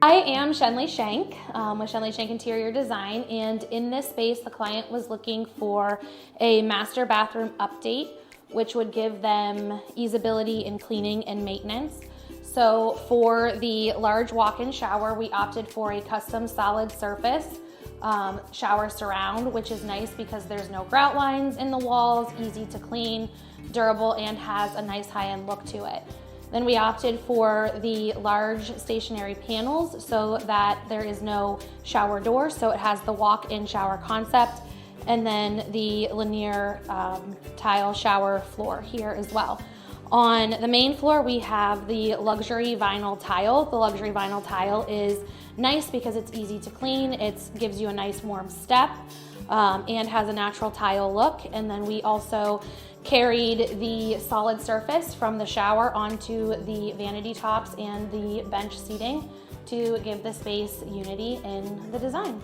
I am Shenley Shank with Shenley Shank Interior Design, and in this space the client was looking for a master bathroom update which would give them easeability in cleaning and maintenance. So for the large walk-in shower, we opted for a custom solid surface shower surround, which is nice because there's no grout lines in the walls, easy to clean, durable, and has a nice high-end look to it. Then we opted for the large stationary panels so that there is no shower door, so it has the walk-in shower concept, and then the linear tile shower floor here as well. On the main floor, we have the luxury vinyl tile. The luxury vinyl tile is nice because it's easy to clean, it gives you a nice warm step, and has a natural tile look. And then we also carried the solid surface from the shower onto the vanity tops and the bench seating to give the space unity in the design.